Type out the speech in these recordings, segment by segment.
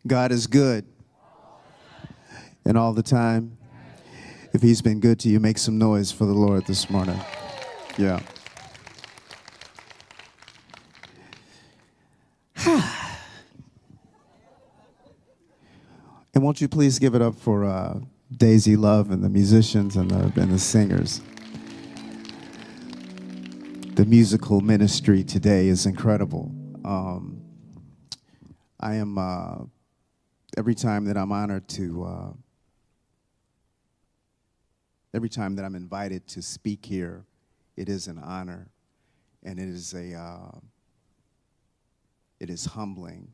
God is good. And all the time. If he's been good to you, make some noise for the Lord this morning. Yeah. And won't you please give it up for Daisy Love and the musicians and the singers. The musical ministry today is incredible. I am, every time that I'm honored to, every time that I'm invited to speak here, it is an honor, and it is humbling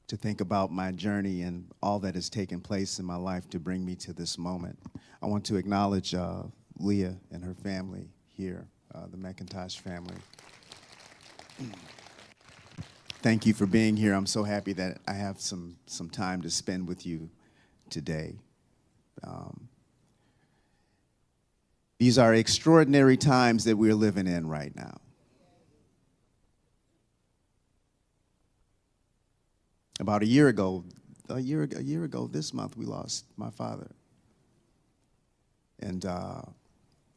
to think about my journey and all that has taken place in my life to bring me to this moment. I want to acknowledge Leah and her family here, the McIntosh family. Thank you for being here. I'm so happy that I have some time to spend with you today. These are extraordinary times that we're living in right now. About a year ago this month, we lost my father. And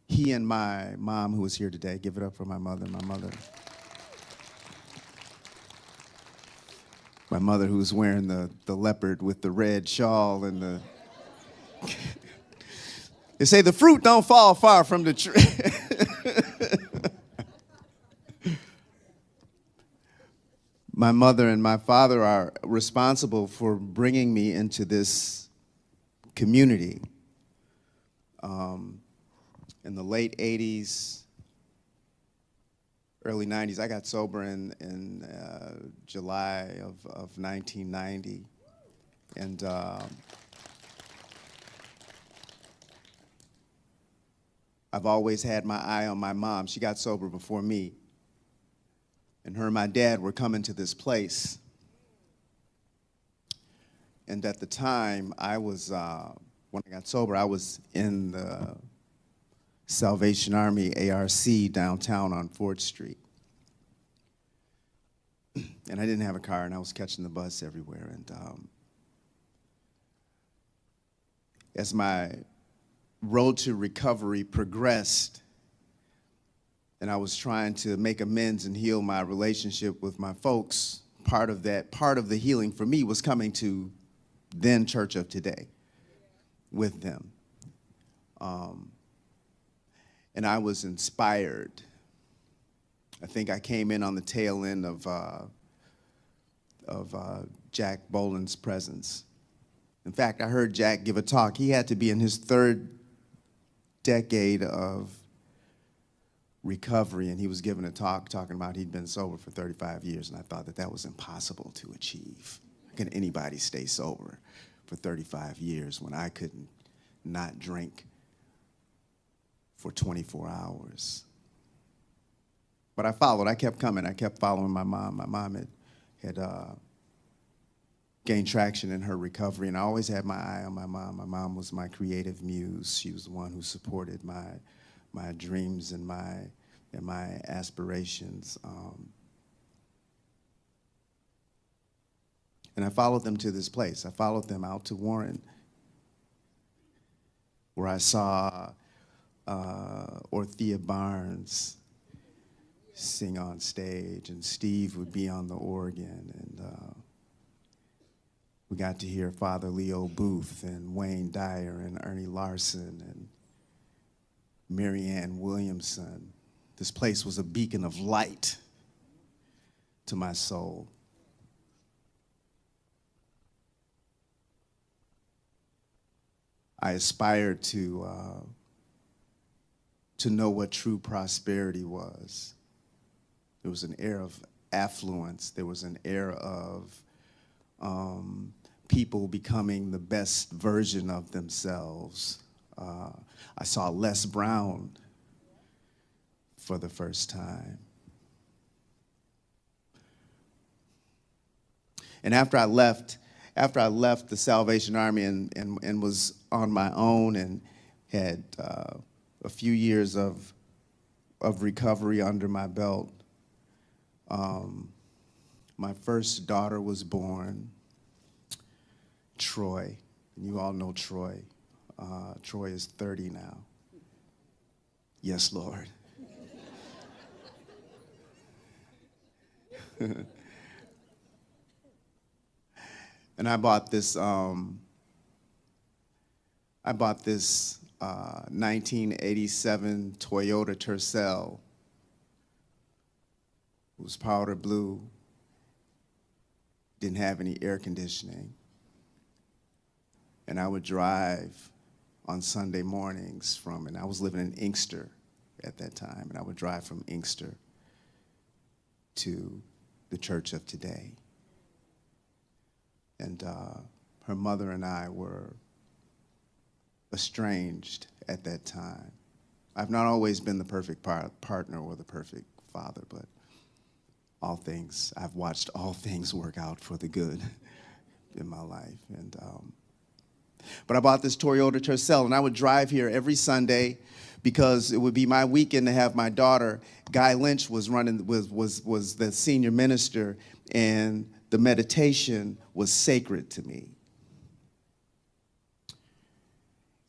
he and my mom, who is here today, give it up for my mother. My mother, who's wearing the leopard with the red shawl and the... They say the fruit don't fall far from the tree. My mother and my father are responsible for bringing me into this community. In the late 80s, early 90s, I got sober in July of 1990. And I've always had my eye on my mom. She got sober before me. And her and my dad were coming to this place. And at the time, I was, when I got sober, I was in the Salvation Army ARC downtown on 4th Street. And I didn't have a car, and I was catching the bus everywhere. And as my road to recovery progressed, and I was trying to make amends and heal my relationship with my folks, part of the healing for me was coming to then Church of Today with them. And I was inspired. I think I came in on the tail end of Jack Boland's presence. In fact, I heard Jack give a talk. He had to be in his 3rd decade of recovery, and he was giving a talk talking about he'd been sober for 35 years, and I thought that was impossible to achieve. How can anybody stay sober for 35 years when I couldn't not drink for 24 hours? But I followed. I kept coming. I kept following my mom. My mom had gained traction in her recovery, and I always had my eye on my mom. My mom was my creative muse. She was the one who supported my dreams and my aspirations. And I followed them to this place. I followed them out to Warren, where I saw Orthea Barnes sing on stage, and Steve would be on the organ, and we got to hear Father Leo Booth and Wayne Dyer and Ernie Larson and Marianne Williamson. This place was a beacon of light to my soul. I aspired to know what true prosperity was. There was an air of affluence. There was an air of people becoming the best version of themselves. I saw Les Brown for the first time. And after I left the Salvation Army and was on my own and had a few years of recovery under my belt, my first daughter was born, Troy. And you all know Troy. Troy is 30 now. Yes, Lord. And I bought this 1987 Toyota Tercel. It was powder blue, didn't have any air conditioning. And I would drive on Sunday mornings and I was living in Inkster at that time, and I would drive from Inkster to the Church of Today. And her mother and I were estranged at that time. I've not always been the perfect partner or the perfect father, but I've watched all things work out for the good in my life. But I bought this Toyota Tercel, and I would drive here every Sunday because it would be my weekend to have my daughter. Guy Lynch was the senior minister, and the meditation was sacred to me.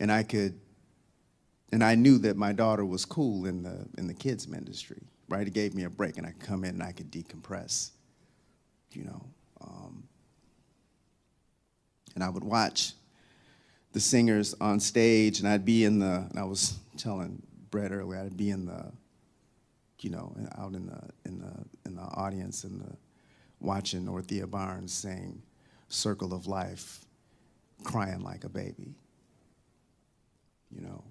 And I knew that my daughter was cool in the kids ministry, right? It gave me a break, and I could come in and I could decompress, you know. And I would watch the singers on stage, and I'd be and I was telling Brett earlier, I'd be out in the audience watching Orthea Barnes sing "Circle of Life," crying like a baby. You know,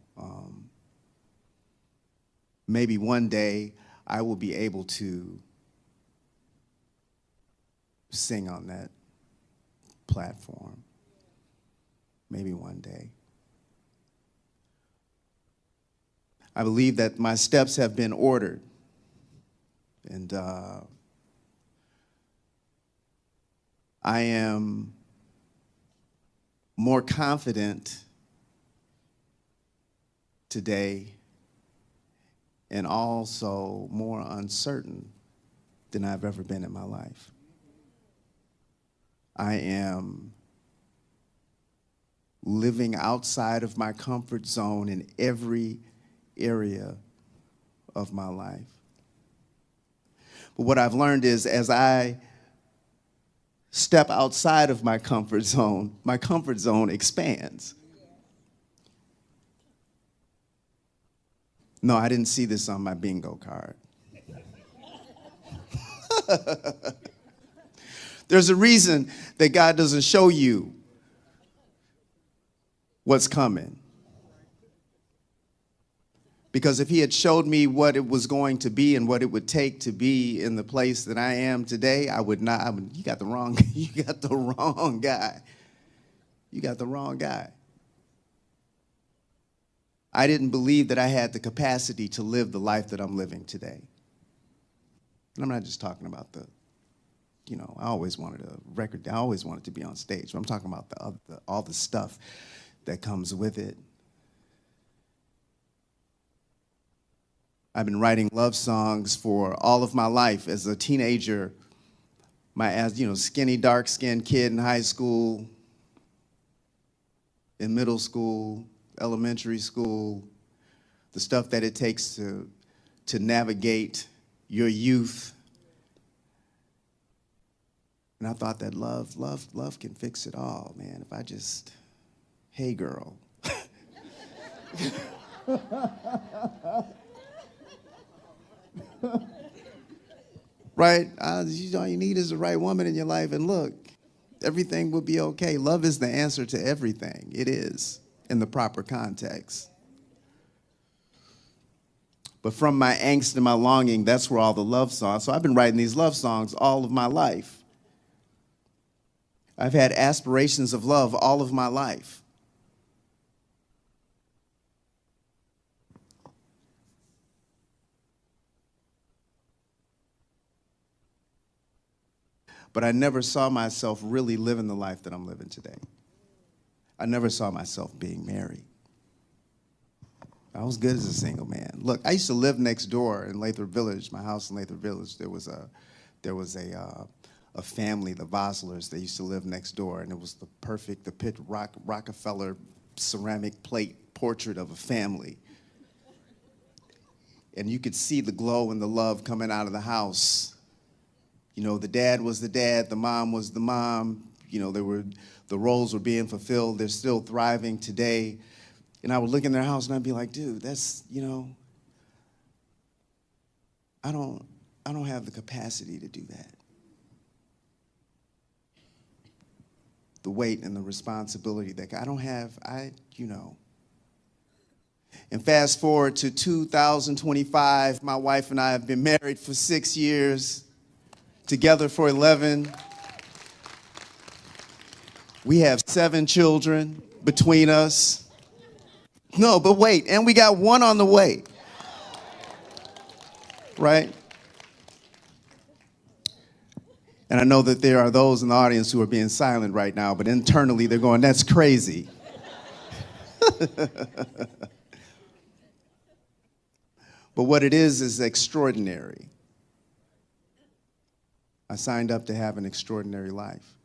maybe one day I will be able to sing on that platform. Maybe one day. I believe that my steps have been ordered, and I am more confident today and also more uncertain than I've ever been in my life. I am living outside of my comfort zone in every area of my life. But what I've learned is as I step outside of my comfort zone expands. No, I didn't see this on my bingo card. There's a reason that God doesn't show you what's coming. Because if he had showed me what it was going to be and what it would take to be in the place that I am today, I would not. You got the wrong guy. You got the wrong guy. I didn't believe that I had the capacity to live the life that I'm living today. And I'm not just talking about I always wanted a record. I always wanted to be on stage. But I'm talking about all the stuff that comes with it. I've been writing love songs for all of my life. As a teenager, skinny, dark-skinned kid in high school, in middle school, elementary school, the stuff that it takes to navigate your youth. And I thought that love can fix it all, man. If I just, hey girl. Right? All you need is the right woman in your life, and look, everything will be okay. Love is the answer to everything. It is, in the proper context. But from my angst and my longing, that's where all the love songs. So I've been writing these love songs all of my life. I've had aspirations of love all of my life. But I never saw myself really living the life that I'm living today. I never saw myself being married. I was good as a single man. Look, I used to live next door in Lathrop Village, my house in Lathrop Village. There was a a family, the Voslers. They used to live next door, and it was the Pitt Rockefeller ceramic plate portrait of a family. And you could see the glow and the love coming out of the house. You know, the dad was the dad, the mom was the mom. You know, the roles were being fulfilled. They're still thriving today. And I would look in their house and I'd be like, dude, that's, you know, I don't have the capacity to do that. The weight and the responsibility that I don't have, you know. And fast forward to 2025, my wife and I have been married for 6 years, together for 11. We have 7 children between us. No, but wait, and we got one on the way. Right? And I know that there are those in the audience who are being silent right now, but internally they're going, that's crazy. But what it is extraordinary. I signed up to have an extraordinary life.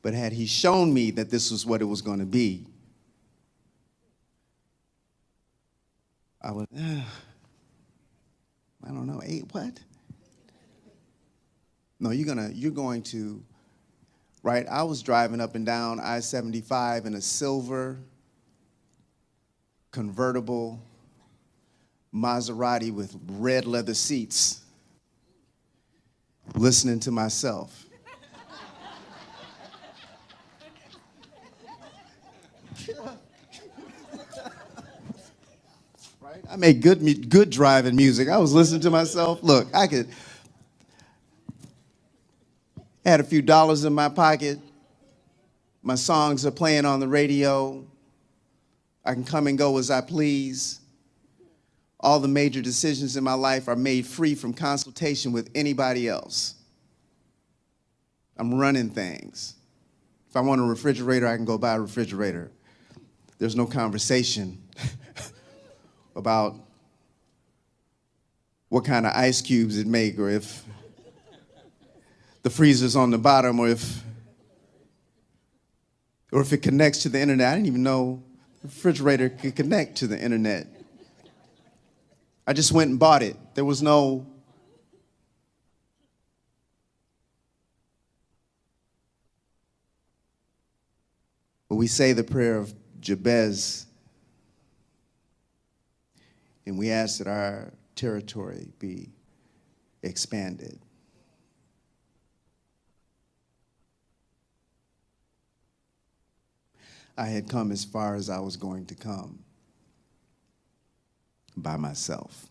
But had he shown me that this was what it was going to be, I would, I don't know, what? No, you're going to, right? I was driving up and down I-75 in a silver convertible Maserati with red leather seats, listening to myself. Right? I made good driving music. I was listening to myself. Look, I had a few dollars in my pocket. My songs are playing on the radio. I can come and go as I please. All the major decisions in my life are made free from consultation with anybody else. I'm running things. If I want a refrigerator, I can go buy a refrigerator. There's no conversation about what kind of ice cubes it make, or if the freezer's on the bottom, or if it connects to the internet. I didn't even know the refrigerator could connect to the internet. I just went and bought it. There was no But we say the prayer of Jabez, and we ask that our territory be expanded. I had come as far as I was going to come by myself.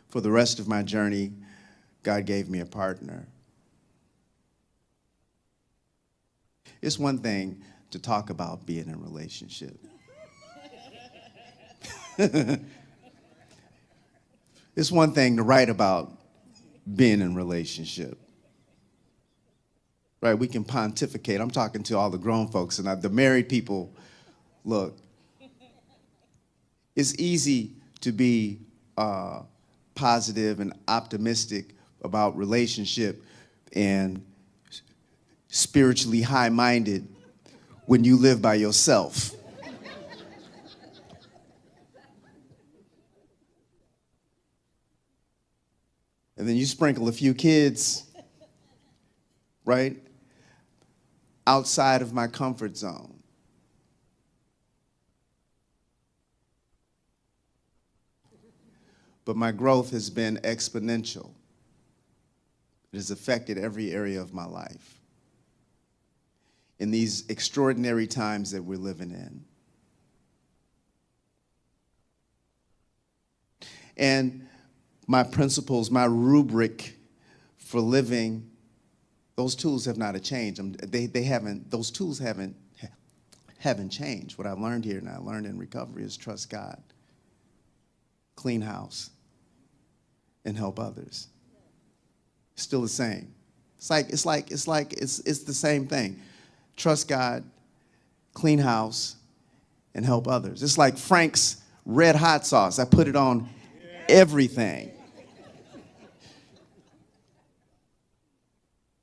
For the rest of my journey, God gave me a partner. It's one thing to talk about being in a relationship. It's one thing to write about being in a relationship. Right, we can pontificate. I'm talking to all the grown folks, and the married people. Look, it's easy to be positive and optimistic about relationship and spiritually high-minded when you live by yourself. And then you sprinkle a few kids, right, outside of my comfort zone. But my growth has been exponential. It has affected every area of my life. In these extraordinary times that we're living in. And my principles, my rubric for living, those tools have not changed. Those tools haven't changed. What I learned here and I learned in recovery is trust God, clean house, and help others. Still the same. It's the same thing. Trust God, clean house, and help others. It's like Frank's red hot sauce. I put it on everything.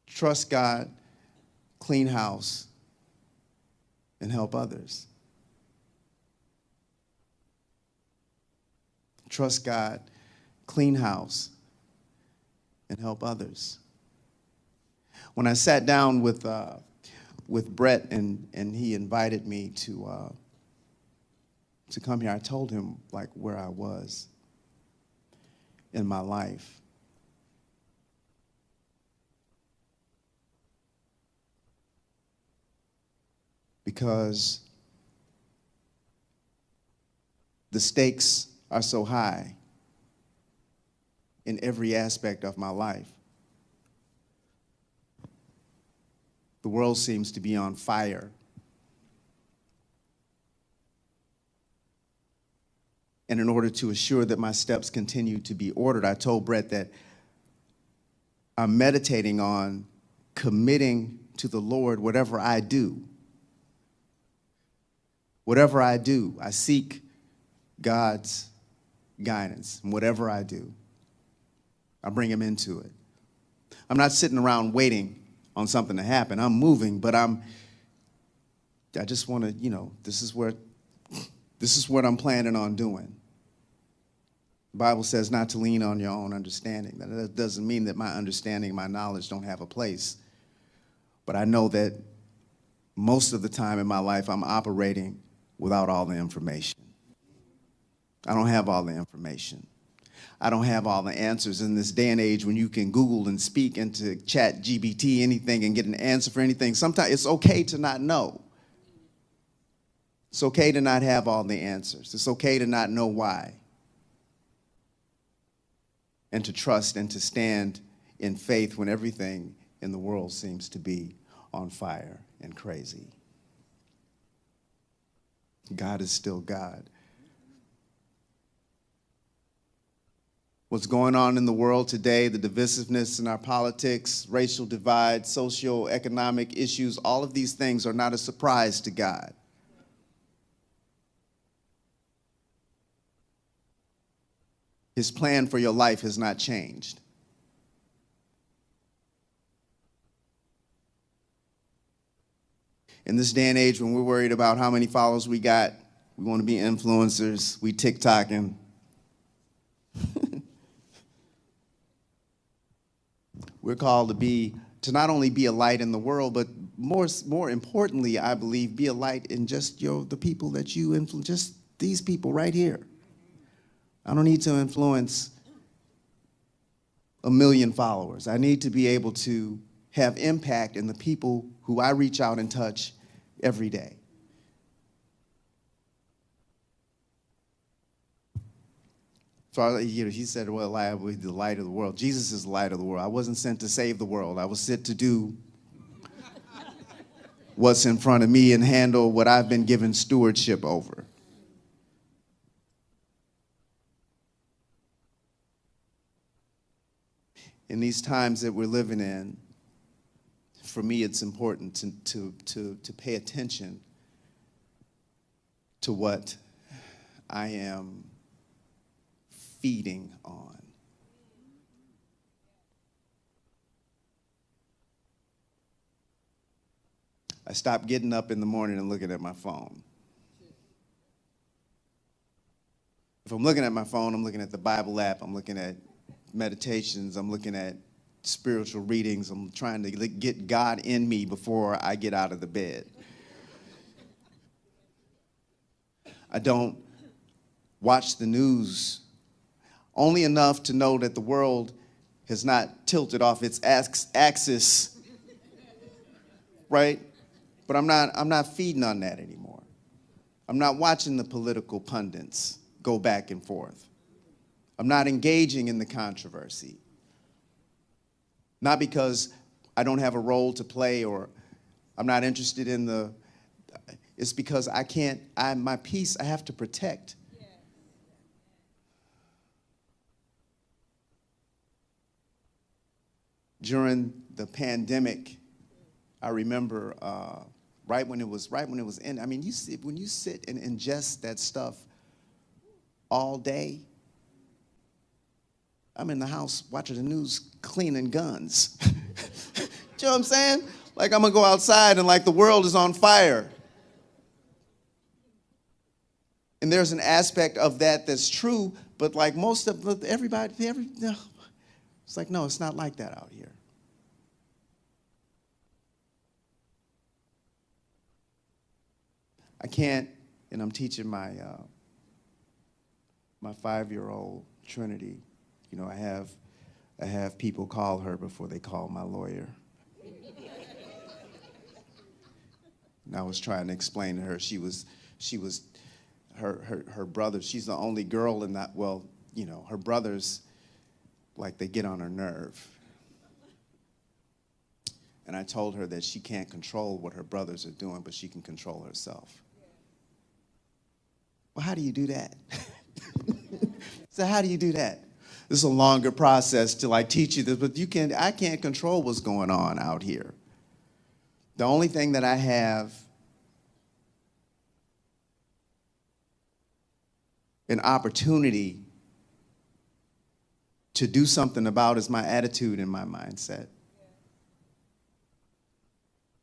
Trust God, clean house, and help others. Trust God, clean house, and help others. When I sat down with Brett and he invited me to come here, I told him like where I was in my life. Because the stakes are so high in every aspect of my life. The world seems to be on fire. And in order to assure that my steps continue to be ordered, I told Brett that I'm meditating on committing to the Lord whatever I do. Whatever I do, I seek God's guidance. And whatever I do, I bring him into it. I'm not sitting around waiting on something to happen. I'm moving, but I just want to, this is what I'm planning on doing. The Bible says not to lean on your own understanding. That doesn't mean that my understanding, my knowledge don't have a place. But I know that most of the time in my life, I'm operating without all the information. I don't have all the information. I don't have all the answers in this day and age when you can Google and speak into chat GPT anything and get an answer for anything. Sometimes it's okay to not know. It's okay to not have all the answers. It's okay to not know why. And to trust and to stand in faith when everything in the world seems to be on fire and crazy. God is still God. What's going on in the world today, the divisiveness in our politics, racial divide, socio-economic issues, all of these things are not a surprise to God. His plan for your life has not changed. In this day and age when we're worried about how many followers we got, we want to be influencers, we TikToking. We're called to not only be a light in the world, but more importantly, I believe, be a light in just the people that you influence, just these people right here. I don't need to influence 1 million followers. I need to be able to have impact in the people who I reach out and touch every day. So he said, well, I was the light of the world. Jesus is the light of the world. I wasn't sent to save the world. I was sent to do what's in front of me and handle what I've been given stewardship over. In these times that we're living in, for me, it's important to pay attention to what I am feeding on. I stopped getting up in the morning and looking at my phone. If I'm looking at my phone, I'm looking at the Bible app, I'm looking at meditations, I'm looking at spiritual readings, I'm trying to get God in me before I get out of the bed. I don't watch the news only enough to know that the world has not tilted off its axis, right? But I'm not feeding on that anymore. I'm not watching the political pundits go back and forth. I'm not engaging in the controversy. Not because I don't have a role to play or I'm not interested in it's because my peace I have to protect. During the pandemic, I remember right when it was in. I mean, when you sit and ingest that stuff all day, I'm in the house watching the news, cleaning guns. You know what I'm saying? Like I'm gonna go outside and like the world is on fire. And there's an aspect of that that's true, but like most of everybody, it's like, no, it's not like that out here. I can't, and I'm teaching my 5-year-old Trinity. You know, I have people call her before they call my lawyer. And I was trying to explain to her her brother, she's the only girl in that, well, you know, her brothers, like they get on her nerve. And I told her that she can't control what her brothers are doing, but she can control herself. Well, how do you do that? So how do you do that? This is a longer process to like teach you this, but I can't control what's going on out here. The only thing that I have an opportunity to do something about is my attitude and my mindset.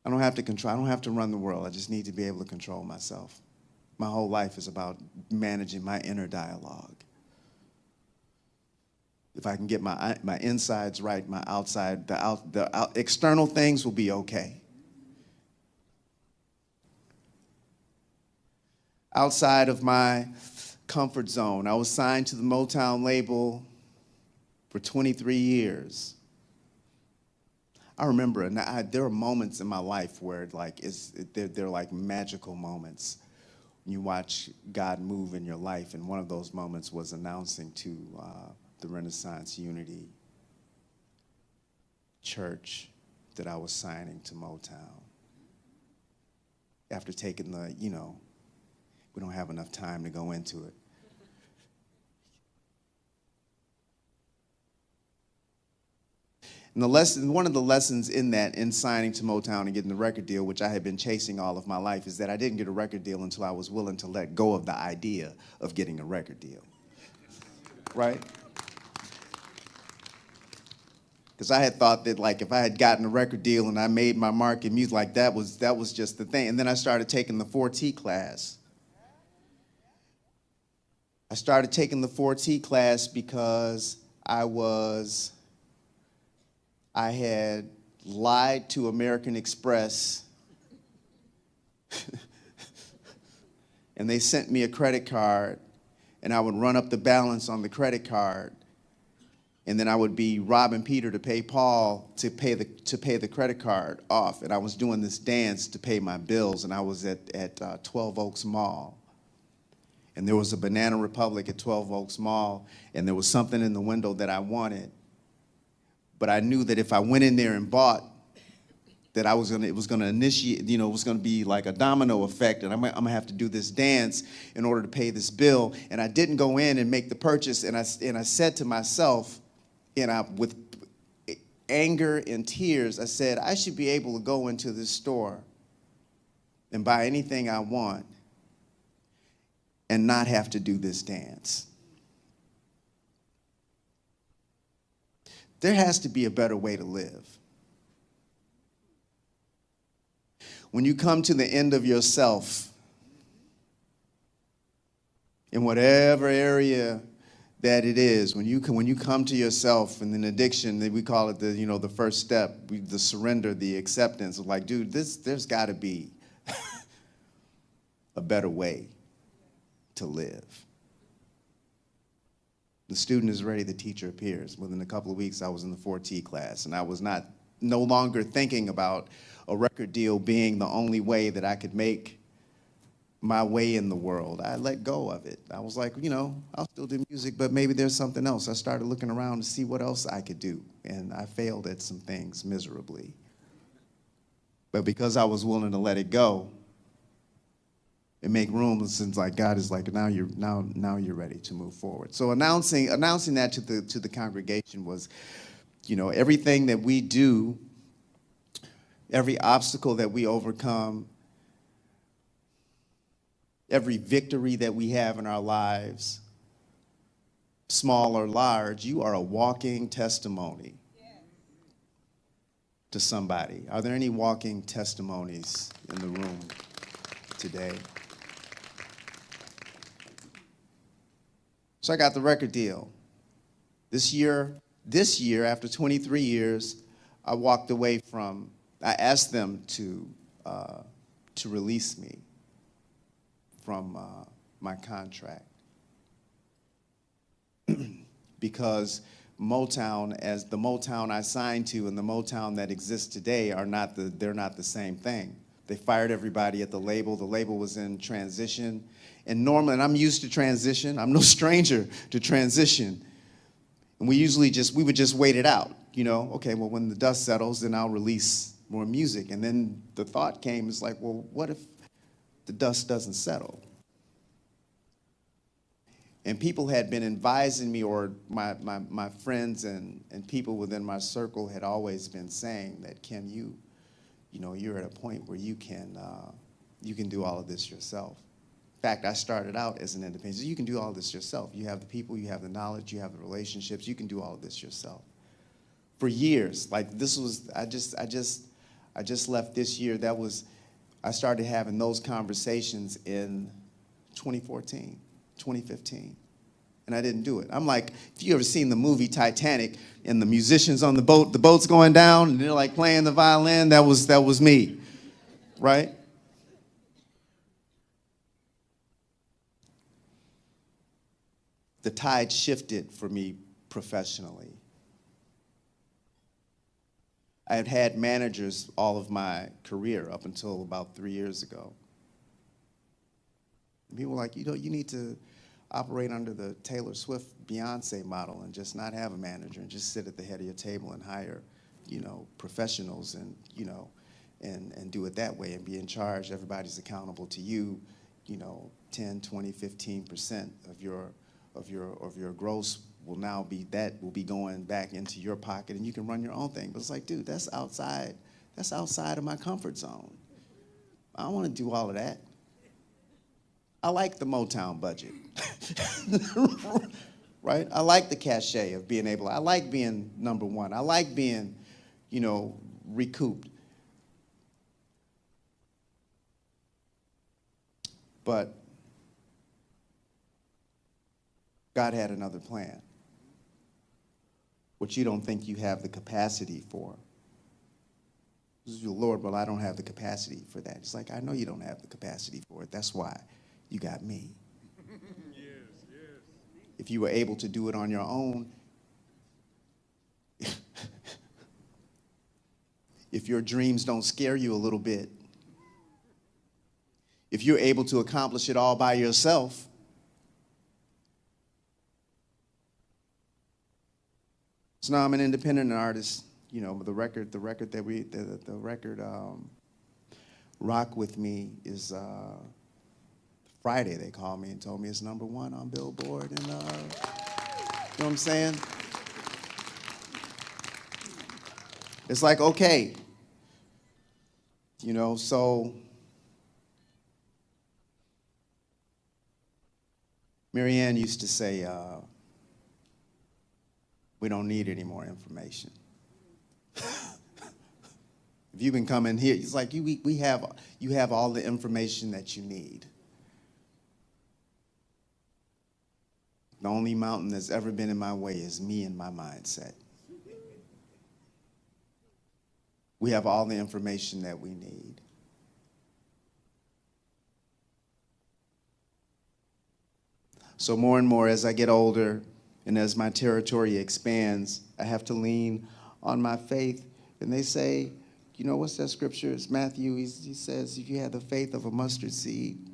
I don't have to run the world. I just need to be able to control myself. My whole life is about managing my inner dialogue. If I can get my insides right, my outside, the external things will be okay. Outside of my comfort zone, I was signed to the Motown label for 23 years. I remember, and there are moments in my life where they're like magical moments. You watch God move in your life, and one of those moments was announcing to the Renaissance Unity Church that I was signing to Motown. After taking we don't have enough time to go into it. And one of the lessons in signing to Motown and getting the record deal, which I had been chasing all of my life, is that I didn't get a record deal until I was willing to let go of the idea of getting a record deal. Right? Because I had thought that like if I had gotten a record deal and I made my mark in music, like that was just the thing. And then I started taking the 4T class. I started taking the 4T class because I had lied to American Express and they sent me a credit card and I would run up the balance on the credit card and then I would be robbing Peter to pay Paul to pay the credit card off. And I was doing this dance to pay my bills and I was at 12 Oaks Mall. And there was a Banana Republic at 12 Oaks Mall and there was something in the window that I wanted. But I knew that if I went in there and bought, that it was gonna initiate, it was gonna be like a domino effect, and I'm gonna have to do this dance in order to pay this bill. And I didn't go in and make the purchase, and I said to myself, with anger and tears, I said, I should be able to go into this store and buy anything I want and not have to do this dance. There has to be a better way to live. When you come to the end of yourself, in whatever area that it is, when you come to yourself, and in addiction, we call it the first step, the surrender, the acceptance of like, dude, there's got to be a better way to live. The student is ready, the teacher appears. Within a couple of weeks, I was in the 4T class, and I was no longer thinking about a record deal being the only way that I could make my way in the world. I let go of it. I was like, I'll still do music, but maybe there's something else. I started looking around to see what else I could do, and I failed at some things miserably. But because I was willing to let it go and make room, it seems like God is like, now you're ready to move forward. So announcing that to the congregation was, everything that we do, every obstacle that we overcome, every victory that we have in our lives small or large, you are a walking testimony to somebody. Are there any walking testimonies in the room today? So I got the record deal. This year, after 23 years, I walked away from, I asked them to release me from my contract. Because Motown, as the Motown I signed to and the Motown that exists today they're not the same thing. They fired everybody at the label. The label was in transition. And normally, and I'm used to transition. I'm no stranger to transition. And we would just wait it out. You know, okay, well, when the dust settles, then I'll release more music. And then the thought came, it's like, well, what if the dust doesn't settle? And people had been advising me, or my friends and people within my circle had always been saying that, Kim, you're at a point where you can do all of this yourself. In fact, I started out as an independent. So you can do all of this yourself. You have the people, you have the knowledge, you have the relationships. You can do all of this yourself. For years, like this was, I just left this year. I started having those conversations in 2014, 2015. And I didn't do it. I'm like, if you ever seen the movie Titanic and the musicians on the boat's going down and they're like playing the violin, that was me, right? The tide shifted for me professionally. I had had managers all of my career up until about 3 years ago. And people were like, you need to operate under the Taylor Swift Beyonce model and just not have a manager and just sit at the head of your table and hire, professionals and, and do it that way and be in charge. Everybody's accountable to you, 10, 20, 15% of your gross will be going back into your pocket and you can run your own thing. But it's like, dude, that's outside of my comfort zone. I don't want to do all of that. I like the Motown budget, right? I like the cachet of being I like being number one. I like being, recouped. But God had another plan, which you don't think you have the capacity for. Lord, well, I don't have the capacity for that. It's like, I know you don't have the capacity for it. That's why you got me. Yes. If you were able to do it on your own, if your dreams don't scare you a little bit, if you're able to accomplish it all by yourself, so now I'm an independent artist. The record Rock With Me is Friday. They called me and told me it's number one on Billboard, and you know what I'm saying? It's like, okay, so Marianne used to say, we don't need any more information. If you can come in here, it's like you have all the information that you need. The only mountain that's ever been in my way is me and my mindset. We have all the information that we need. So more and more as I get older and as my territory expands, I have to lean on my faith. And they say, what's that scripture? It's Matthew. He says, if you have the faith of a mustard seed.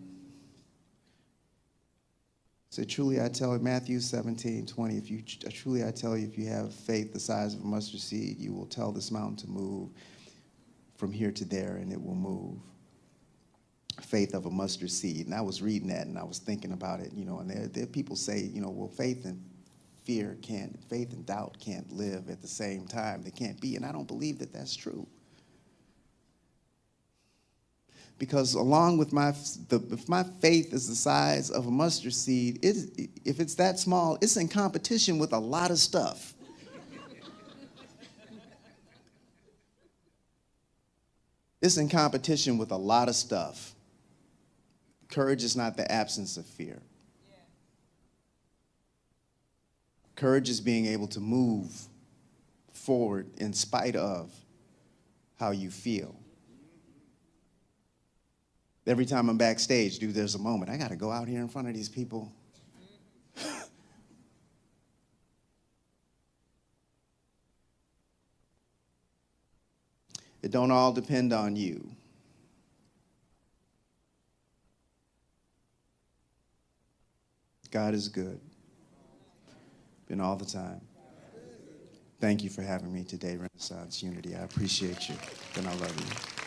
So truly I tell you, Matthew 17:20, truly I tell you, if you have faith the size of a mustard seed, you will tell this mountain to move from here to there, and it will move. Faith of a mustard seed. And I was reading that, and I was thinking about it, and there people say, well, faith and doubt can't live at the same time. They can't be, and I don't believe that that's true. Because along with if my faith is the size of a mustard seed, if it's that small, it's in competition with a lot of stuff. It's in competition with a lot of stuff. Courage is not the absence of fear. Courage is being able to move forward in spite of how you feel. Every time I'm backstage, dude, there's a moment. I got to go out here in front of these people. It don't all depend on you. God is good. Been all the time. Thank you for having me today, Renaissance Unity. I appreciate you, and I love you.